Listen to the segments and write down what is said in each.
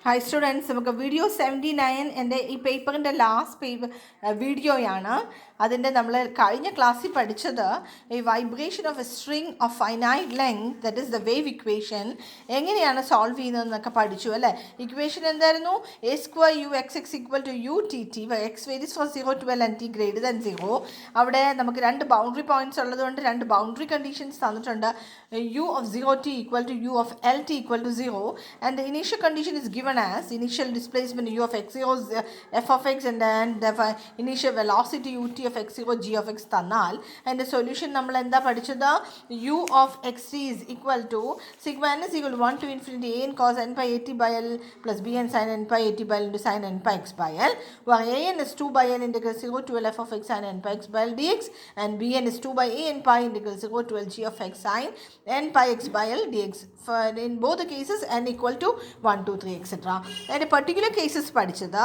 Hi students, നമുക്ക് video 79 എൻ്റെ ഈ പേപ്പറിൻ്റെ ലാസ്റ്റ് വീഡിയോയാണ്. അതിൻ്റെ നമ്മൾ കഴിഞ്ഞ ക്ലാസ്സിൽ പഠിച്ചത് ഈ vibration of a string of finite length, that is the wave equation, എങ്ങനെയാണ് സോൾവ് ചെയ്യുന്നതെന്നൊക്കെ പഠിച്ചു അല്ലേ. ഇക്വേഷൻ എന്തായിരുന്നു? A square u x x equal to u t t, x varies from 0 to L and t greater than 0. അവിടെ നമുക്ക് രണ്ട് boundary points ഉള്ളതുകൊണ്ട് രണ്ട് ബൗണ്ടറി കണ്ടീഷൻസ് തന്നിട്ടുണ്ട്. u of 0t equal to u of lt equal to 0, and the initial condition is given as initial displacement u of x0 is f of x, and then the initial velocity ut of x0 g of x തന്നാൽ അതിൻ്റെ solution നമ്മൾ എന്താ പഠിച്ചത്? u of xt is equal to sigma n is equal to 1 to infinity a n cos n pi at by l plus b n sin n pi at by l into sin n pi x by l, where a n is 2 by n integral 0 to l f of x sin n pi x by l dx, and b n is 2 by a n pi integral 0 to l g of x sin n pi x by l dx. For in both the cases n equal to 1, 2, 3 etc. And a particular cases പഠിച്ചത്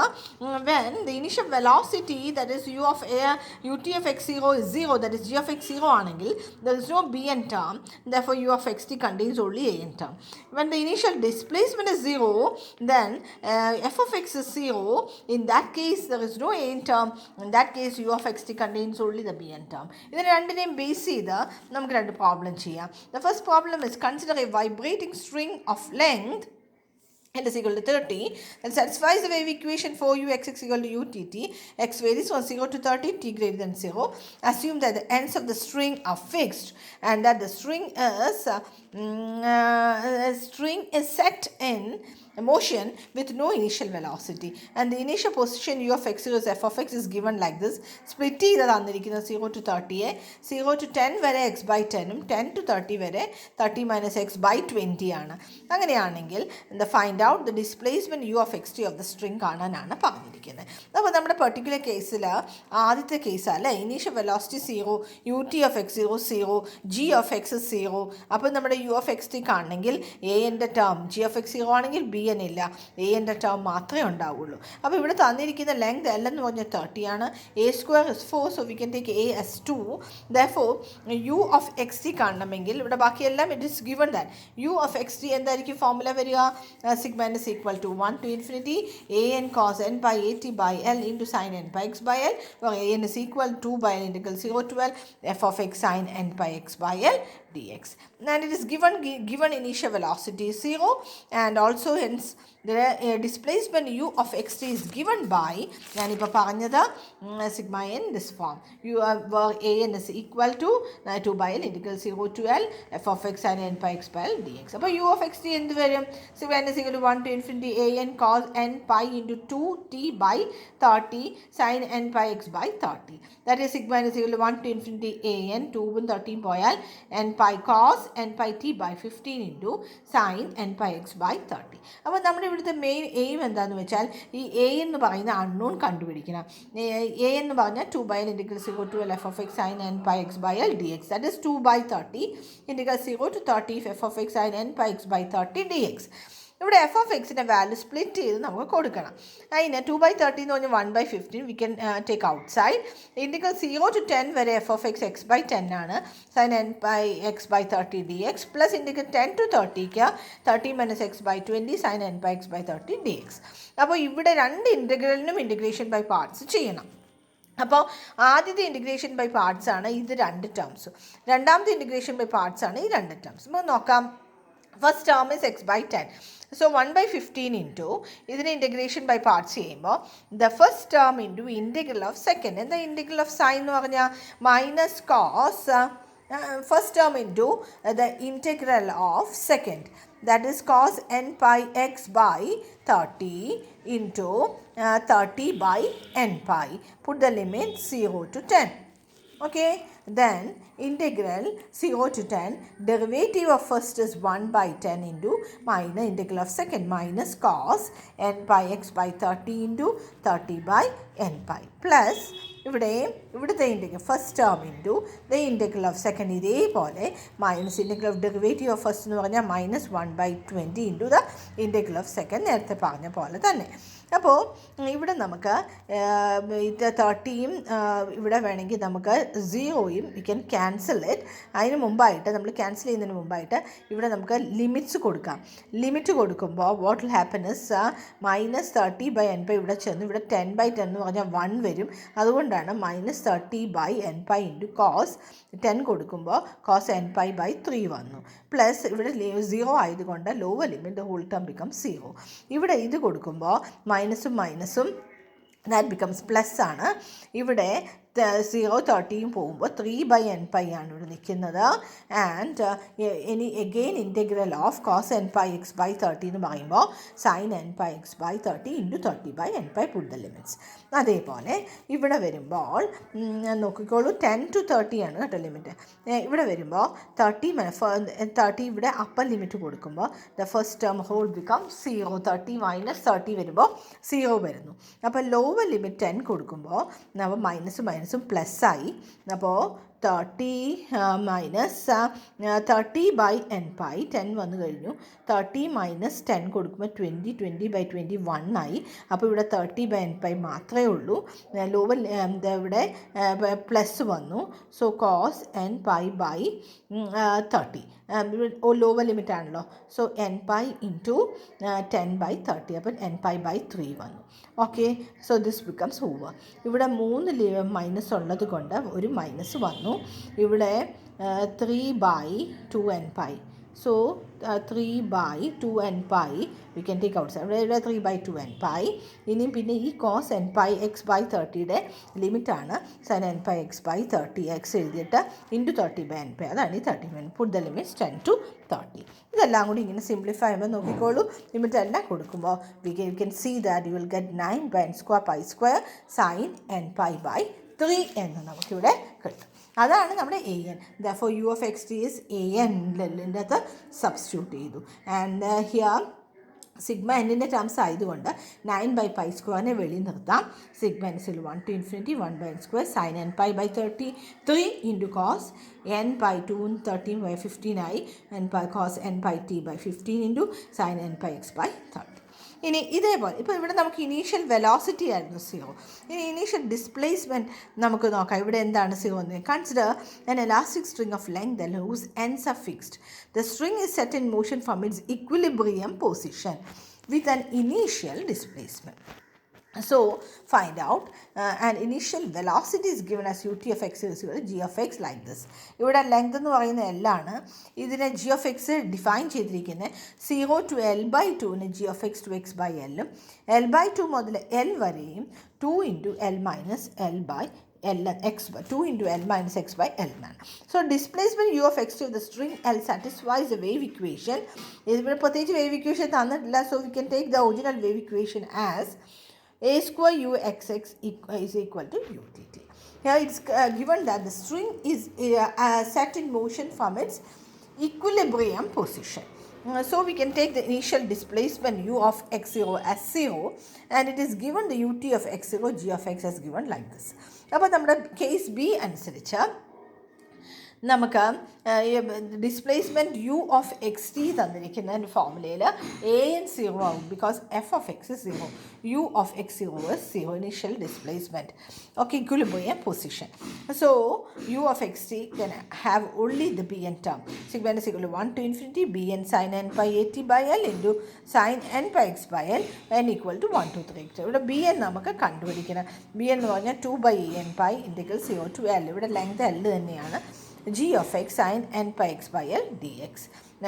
when the initial velocity, that is u of a ut of x0 is 0, that is g of x0 ആണെങ്കിൽ there is no bn term, therefore u of xt contains only an term. When the initial displacement is 0, then f of x is 0, in that case there is no an term, in that case u of xt contains only the bn term. ഇതിനെ രണ്ടിനെയും base ചെയ്ത് നമുക്ക് രണ്ട് problem ചെയ്യാം. The first problem is consider a vibrating string of length L is equal to 30 that satisfies the wave equation for u x equal to u t t. X varies from 0 to 30, t greater than 0. Assume that the ends of the string are fixed and that the string is set in motion with no initial velocity, and the initial position u of x0 is f of x is given like this. Split ചെയ്ത് തന്നിരിക്കുന്നത് 0 to 30യെ 0 to 10 വരെ x by 10ഉം 10 to 30 വരെ 30 minus x by 20 ആണ്. അങ്ങനെയാണെങ്കിൽ find out the displacement u of xt of the string കാണാനാണ് പറഞ്ഞിരിക്കുന്നത്. അപ്പോൾ നമ്മുടെ പെർട്ടിക്കുലർ കേസിൽ ആദ്യത്തെ കേസ് അല്ലേ, initial velocity 0, u t of x0 0, g of x 0. അപ്പോൾ നമ്മുടെ u of xt കാണണമെങ്കിൽ a എൻ്റെ ടേം, ജി ഓഫ് x 0 ആണെങ്കിൽ b ഇല്ല, a എൻ്റെ ടേം മാത്രമേ ഉണ്ടാവുള്ളൂ. അപ്പോൾ ഇവിടെ തന്നിരിക്കുന്ന ലെങ്ത് L എന്ന് പറഞ്ഞാൽ 30 ആണ്. a square is 4, so we can take a as 2. Therefore u of xt കാണണമെങ്കിൽ ഇവിടെ ബാക്കിയെല്ലാം it is given that u of xt എന്തായിരിക്കും ഫോർമുല വരിക? Sigma n is equal to 1 to infinity a n cos n pi at by l into sin n pi x by l, where a n is equal to 2 by l integral 0 to l f of x sin n pi x by l dx. And it is given initial velocity 0, and also hence the displacement u of xt is given by ഞാനിപ്പോൾ പറഞ്ഞത് sigma n this form where a n is equal to 2 by l integral 0 to l f of x sin n pi x by l dx. അപ്പോൾ u of xt എന്ത് വരും? Sigma n is equal to 1 to infinity a n cos n pi into 2t by 30 sin n pi x by 30. That is sigma n is equal to 1 to infinity a n 2ഉം 30ഉം പോയാൽ n pi cos n pi t by 15 into sin n pi x by 30. അപ്പോൾ നമ്മുടെ ഇവിടുത്തെ main aim എന്താണെന്ന് വെച്ചാൽ ഈ A എന്ന് പറയുന്ന unknown കണ്ടുപിടിക്കണം. എ എന്ന് പറഞ്ഞാൽ 2 by l integral 0 to l f of x sin n pi x by l dx. That is 2 by 30 integral 0 to 30 f of x sin n pi x by 30 dx. ഇവിടെ F of എക്സിൻ്റെ value split ചെയ്ത് നമുക്ക് കൊടുക്കണം. അതിന് 2 by 30 എന്ന് പറഞ്ഞാൽ 1 by 15 we can take outside. Integral 0 to 10 വരെ f of x x by 10 ആണ്, sine n by x by 30 d x, plus integral 10 to 30ക്ക് 30 minus x by 20 sine n by x by 30 d x. അപ്പോൾ ഇവിടെ രണ്ട് ഇൻറ്റിഗ്രലിനും integration by parts ചെയ്യണം. അപ്പോൾ ആദ്യത്തെ integration by parts ആണ് ഇത് രണ്ട് ടേംസ്, രണ്ടാമത്തെ ഇൻറ്റിഗ്രേഷൻ ബൈ പാർട്സ് ആണ് ഈ രണ്ട് ടേംസ്. നമുക്ക് നോക്കാം. First term is x by 10. So 1 by 15 into ഇതിന് ഇൻറ്റഗ്രേഷൻ ബൈ പാർട്സ് ചെയ്യുമ്പോൾ the first term into integral of second. എന്താ ഇൻറ്റഗ്രൽ ഓഫ് സൈൻ എന്ന് പറഞ്ഞാൽ minus cos first term into the integral of second, that is cos n pi x by 30 into 30 by n pi. Put the limit 0 to 10. Okay, then integral 0 to 10, derivative of first is 1 by 10 into minus integral of second minus cos n pi x by 30 into 30 by n pi plus ഇവിടുത്തെ integral first term into the integral of second ഇതേപോലെ minus integral of derivative of first എന്ന് പറഞ്ഞാൽ -1 by 20 into the integral of second, നേരത്തെ പറഞ്ഞ പോലെ തന്നെ. അപ്പോൾ ഇവിടെ നമുക്ക് ഇത് 30യും ഇവിടെ വേണമെങ്കിൽ നമുക്ക് 0യും വി ക്യാൻ ക്യാൻസൽ ഇറ്റ്. അതിന് മുമ്പായിട്ട് നമ്മൾ ക്യാൻസൽ ചെയ്യുന്നതിന് മുമ്പായിട്ട് ഇവിടെ നമുക്ക് ലിമിറ്റ്സ് കൊടുക്കാം. ലിമിറ്റ് കൊടുക്കുമ്പോൾ what will happen is -30/n ഇവിടെ ചെന്ന് ഇവിടെ 10/10 എന്ന് പറഞ്ഞാൽ 1 വരും. അതുകൊണ്ടാണ് -30/n ഇൻറ്റു കോസ് 10 കൊടുക്കുമ്പോൾ കോസ് n/3 വന്നു. പ്ലസ് ഇവിടെ 0 ആയതുകൊണ്ട് lower limit the whole term becomes 0. ഇവിടെ ഇത് കൊടുക്കുമ്പോൾ മൈനസും മൈനസും ദാറ്റ് ബിക്കംസ് പ്ലസ് ആണ്. ഇവിടെ 0-30യും പോകുമ്പോൾ 3/n ആണ് ഇവിടെ നിൽക്കുന്നത്. And again integral of cos n/x/30 എന്ന് പറയുമ്പോൾ sine n/x/30 into 30/n put the limits. അതേപോലെ ഇവിടെ വരുമ്പോൾ നോക്കിക്കോളൂ 10 to 30 ആണ് കേട്ടോ ലിമിറ്റ്. ഇവിടെ വരുമ്പോൾ 30 ഇവിടെ അപ്പർ ലിമിറ്റ് കൊടുക്കുമ്പോൾ the first term whole become 0. 30 - 30 വരുമ്പോൾ 0 വരുന്നു. അപ്പോൾ ലോവർ ലിമിറ്റ് 10 കൊടുക്കുമ്പോൾ നമ്മൾ മൈനസും പ്ലസ്സായി. അപ്പോൾ 30 - 30/n 10 വന്നു കഴിഞ്ഞു. 30 - 10 കൊടുക്കുമ്പോൾ 20/21 ആയി. അപ്പോൾ ഇവിടെ 30/n മാത്രമേ ഉള്ളൂ. ലോവർ ഇവിടെ പ്ലസ് വന്നു. So cos n/30 lower limit ആണല്ലോ. സോ n/, ഇൻറ്റു 10/30 അപ്പം n/3 വന്നു. Okay, so this becomes over. ഇവിടെ 3 മൈനസ് ഉള്ളത് കൊണ്ട് ഒരു മൈനസ് വന്നു. ഇവിടെ 3/2n. So 3/2n we can take outside. ഇവിടെ 3/2n. ഇനിയും പിന്നെ ഈ കോസ് n/x/30യുടെ ലിമിറ്റാണ് സൈൻ n/x/30 x എഴുതിയിട്ട് ഇൻറ്റു 30/n. അതാണ് ഈ 30/n. Put the limits 10 to 30. ഇതെല്ലാം കൂടി ഇങ്ങനെ സിംപ്ലിഫൈ ചെയ്യുമ്പോൾ നോക്കിക്കോളൂ. ലിമിറ്റ് എല്ലാം കൊടുക്കുമ്പോൾ we can see that you will get 9/n² sine n/3 എന്ന് നമുക്കിവിടെ കിട്ടും. അതാണ് നമ്മുടെ an. Therefore u of x t is an ൻ്റെ അകത്ത് സബ്സ്റ്റിറ്റ്യൂട്ട് ചെയ്തു. ആൻഡ് ഹിയർ സിഗ്മ എന്നിൻ്റെ ടേംസ് ആയതുകൊണ്ട് 9/π² വെളിയിൽ നിർത്താം. Sigma n is 1 to infinity 1/n² sin n/3 into cos n/2 13/15 ആയി cos n/t/15 into sine n/x/30. ഇനി ഇതേപോലെ ഇപ്പോൾ ഇവിടെ നമുക്ക് ഇനീഷ്യൽ വെലോസിറ്റി ആയിരുന്നു 0. ഇനി ഇനീഷ്യൽ ഡിസ്പ്ലേസ്മെൻറ്റ് നമുക്ക് നോക്കാം. ഇവിടെ എന്താണ് 0 എന്ന്. Consider an elastic string of length whose ends are fixed. The string is set in motion from its equilibrium position with an initial displacement. So find out an initial velocity is given as ut of x is equal to g of x like this. ഇവിടെ length എന്ന് പറയുന്ന L ആണ്. ഇതിനെ g of x define ചെയ്തിരിക്കുന്നത് 0 to L/2ന് g of x to x/L ഉം L/2 മുതൽ L വരെയും 2 into L minus L/L x 2 into L minus x/L എന്നാണ്. So displacement u of x to the string L satisfies the wave equation. ഇതിവിടെ പ്രത്യേകിച്ച് wave equation തന്നിട്ടില്ല. So we can take the original wave equation as a² uxx is equal to utt. Here it's given that the string is set in motion from its equilibrium position. So we can take the initial displacement u of x0 as 0 and it is given the ut of x0 g of x as given like this. അപ്പോൾ നമ്മുടെ case b അനുസരിച്ച് നമുക്ക് displacement u of x t തന്നിരിക്കുന്ന ഫോർമുലയിൽ an 0 ആവും. Because f of x is 0, u of x 0 is 0 initial displacement. Okay, equilibrium position. So u of x t can have only the bn term. Sigma is equal to 1 to infinity bn sin n/at/L into sin n/x/L n equal to 1 to 3. ഇവിടെ bn നമുക്ക് കണ്ടുപിടിക്കണം. bn എന്ന് പറഞ്ഞാൽ 2/n integral 0 to L. ഇവിടെ length L തന്നെയാണ്. g of x sin n/x/L dx.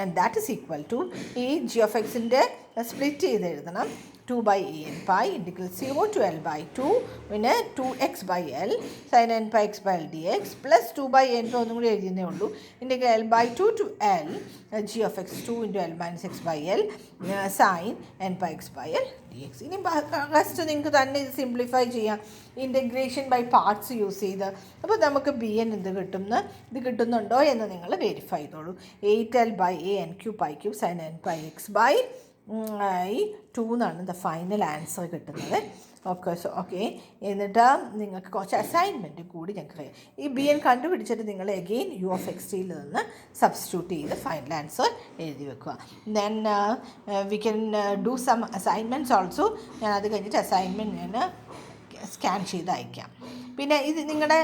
And that is equal to ഈ g of xൻ്റെ split ചെയ്ത് എഴുതണം. 2/an integral 0 to L/2 പിന്നെ 2x/L sin n/x/L dx plus 2/n ഒന്നും കൂടി എഴുതുന്നേ ഉള്ളൂ. integral L/2 to L g of x 2 into L minus x/L sin n/x/L dx. ഇനി rest നിങ്ങൾക്ക് തന്നെ ഇത് സിംപ്ലിഫൈ ചെയ്യാം ഇൻ്റഗ്രേഷൻ ബൈ പാർട്സ് യൂസ് ചെയ്ത്. അപ്പോൾ നമുക്ക് bn ഇത് കിട്ടുന്നുണ്ടോ എന്ന് നിങ്ങൾ വെരിഫൈ ചെയ്തോളൂ. 8L/an³ π³ sin n/x/L ഈ 2 എന്നാണ് ദ ഫൈനൽ ആൻസർ കിട്ടുന്നത്. ഓക്കെ. എന്നിട്ട് നിങ്ങൾക്ക് കുറച്ച് അസൈൻമെൻറ്റ് കൂടി ഞങ്ങൾക്ക് ഈ bn കണ്ടുപിടിച്ചിട്ട് നിങ്ങൾ അഗെയിൻ u(x)യിൽ നിന്ന് സബ്സ്റ്റിറ്റ്യൂട്ട് ചെയ്ത് ഫൈനൽ ആൻസർ എഴുതി വെക്കുക. Then we can do some assignments also. ഞാൻ അത് കഴിഞ്ഞിട്ട് അസൈൻമെൻറ്റ് ഞാൻ സ്കാൻ ചെയ്ത് അയക്കാം. പിന്നെ ഇത് നിങ്ങളുടെ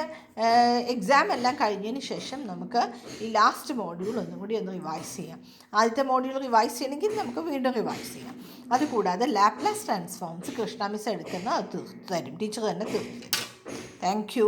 എക്സാം എല്ലാം കഴിഞ്ഞതിന് ശേഷം നമുക്ക് ഈ ലാസ്റ്റ് മോഡ്യൂൾ ഒന്നും കൂടി ഒന്ന് റിവൈസ് ചെയ്യാം. ആദ്യത്തെ മോഡ്യൂൾ റിവൈസ് ചെയ്യണമെങ്കിൽ നമുക്ക് വീണ്ടും റിവൈസ് ചെയ്യാം. അതുകൂടാതെ ലാപ്ലേസ് ട്രാൻസ്ഫോംസ് കൃഷ്ണ മിസ് എടുക്കുന്ന അത് തീർത്ത് തരും, ടീച്ചർ തന്നെ തീർത്ത് തരും. Thank you.